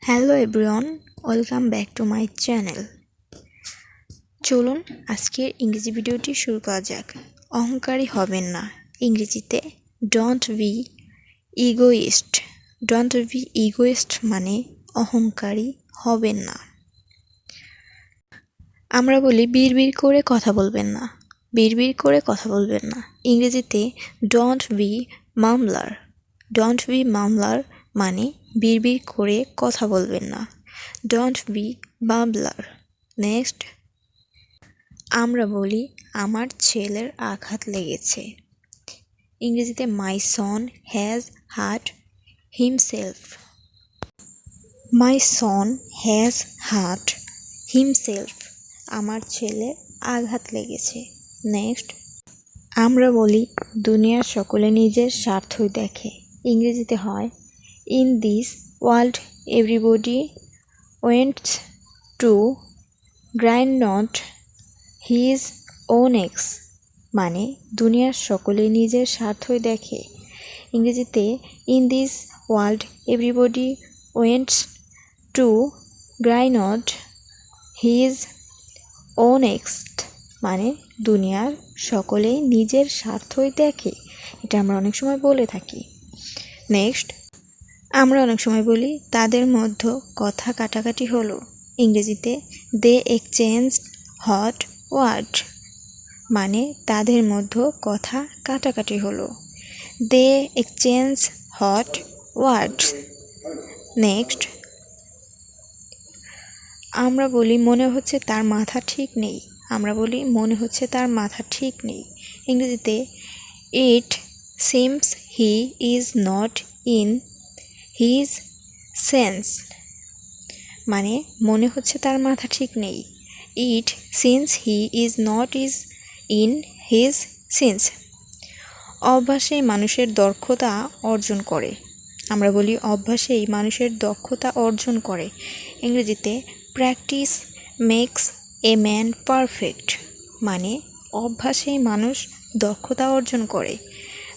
Hello everyone, welcome back to my channel. চলুন আজকের ইংরেজি ভিডিওটি শুরু করা যাক। অহংকারী হবেন না, ইংরেজিতে don't be egoist. Don't be egoist মানে অহংকারী হবেন না। আমরা বলি বিড়বিড় করে কথা বলবেন না, বিড়বিড় করে কথা বলবেন না। ইংরেজিতে ডোন্ট বি মামলার। ডোন্ট বি মামলার মানে বিড়বিড় করে কথা বলবেন না। Don't be বাবলার। নেক্সট, আমরা বলি আমার ছেলের আঘাত লেগেছে। ইংরেজিতে my son has hurt himself. My son has hurt himself, আমার ছেলে আঘাত লেগেছে। নেক্সট, আমরা বলি দুনিয়ার সকলে নিজের স্বার্থই দেখে। ইংরেজিতে হয় in this world everybody wants to grind not his own axe, মানে দুনিয়ার সকলে নিজের স্বার্থই দেখে। ইংরেজিতে in this world everybody wants to grind not his own axe, মানে দুনিয়ার সকলেই নিজের স্বার্থই দেখে। এটা আমরা অনেক সময় বলে থাকি। নেক্সট, আমরা অনেক সময় বলি তাদের মধ্যে কথা কাটাকাটি হলো। ইংরেজিতে দে এক্সচেঞ্জ হট ওয়ার্ড, মানে তাদের মধ্যে কথা কাটাকাটি হলো। দে এক্সচেঞ্জ হট ওয়ার্ডস। নেক্সট, আমরা বলি মনে হচ্ছে তার মাথা ঠিক নেই। আমরা বলি মনে হচ্ছে তার মাথা ঠিক নেই। ইংরেজিতে it seems he is not in his sense, মানে মনে হচ্ছে তার মাথা ঠিক নেই। It seems he is not in his sense. অভ্যাসেই মানুষের দক্ষতা অর্জন করে। আমরা বলি অভ্যাসেই মানুষের দক্ষতা অর্জন করে। ইংরেজিতে practice makes a man perfect, মানে অভ্যাসেই মানুষ দক্ষতা অর্জন করে।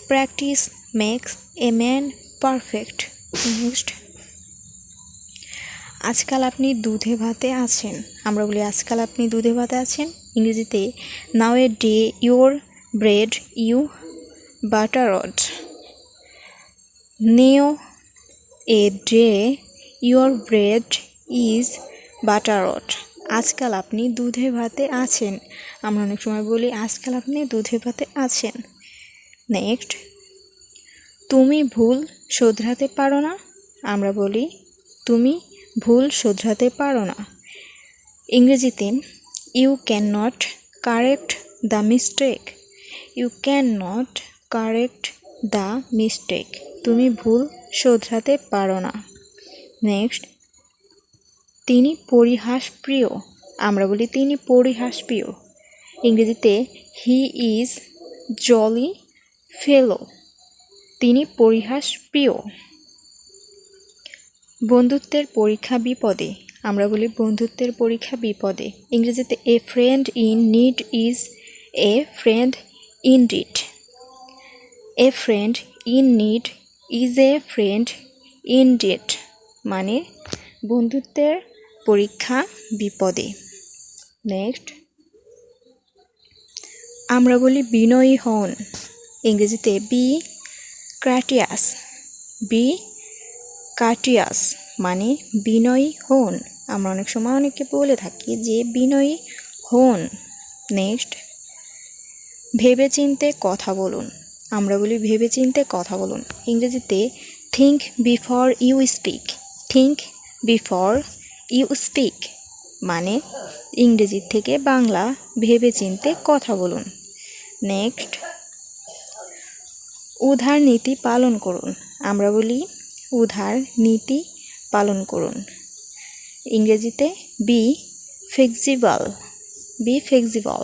Practice makes a man perfect. Next, আজকাল আপনি দুধে ভাতে আছেন। আমরা বলি আজকাল আপনি দুধে ভাতে আছেন। ইংরেজিতে now a day your bread you buttered. Now a day your bread is buttered. আজকাল আপনি দুধে ভাতে আছেন। আমরা অনেক সময় বলি আজকাল আপনি দুধে ভাতে আছেন। নেক্সট, তুমি ভুল শোধরাতে পারো না। আমরা বলি তুমি ভুল শোধরাতে পারো না। ইংরেজিতে you can not correct the mistake. You can not correct the mistake, তুমি ভুল শোধরাতে পারো না। নেক্সট, তিনি পরিহাস প্রিয়। আমরা বলি তিনি পরিহাস প্রিয়। ইংরেজিতে হি ইজ জলি ফেলো, তিনি পরিহাস প্রিয়। বন্ধুত্বের পরীক্ষা বিপদে। আমরা বলি বন্ধুত্বের পরীক্ষা বিপদে। ইংরেজিতে a friend in need is a friend indeed. A friend in need is a friend indeed, মানে বন্ধুত্বের পরীক্ষা বিপদে। নেক্সট, আমরা বলি বিনয়ী হন। ইংরেজিতে বি কার্টিয়াস। বি কার্টিয়াস মানে বিনয়ী হন। আমরা অনেক সময় অনেককে বলে থাকি যে বিনয়ী হন। নেক্সট, ভেবেচিন্তে কথা বলুন। আমরা বলি ভেবেচিন্তে কথা বলুন। ইংরেজিতে think before you speak. Think before you speak, মানে ইংরেজি থেকে বাংলা ভেবেচিন্তে কথা বলুন। নেক্সট, উদার নীতি পালন করুন। আমরা বলি উদার নীতি পালন করুন। ইংরেজিতে be flexible. Be flexible.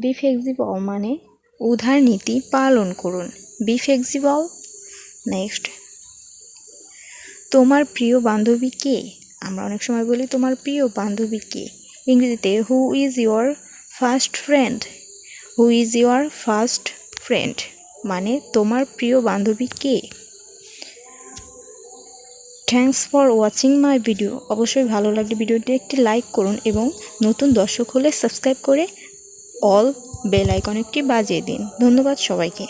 Be flexible মানে উদার নীতি পালন করুন। B flexible. নেক্সট, তোমার প্রিয় বান্ধবী কে। আমরা অনেক সময় বলি তোমার প্রিয় বান্ধবী কে। ইংরেজিতে who is your first friend. Who is your first friend, মানে তোমার প্রিয় বান্ধবী কে। Thanks for watching my video. অবশ্যই ভালো লাগলে ভিডিওটি একটি লাইক করুন এবং নতুন দর্শক হলে সাবস্ক্রাইব করে অল বেল আইকন একটি বাজিয়ে দিন। ধন্যবাদ সবাইকে।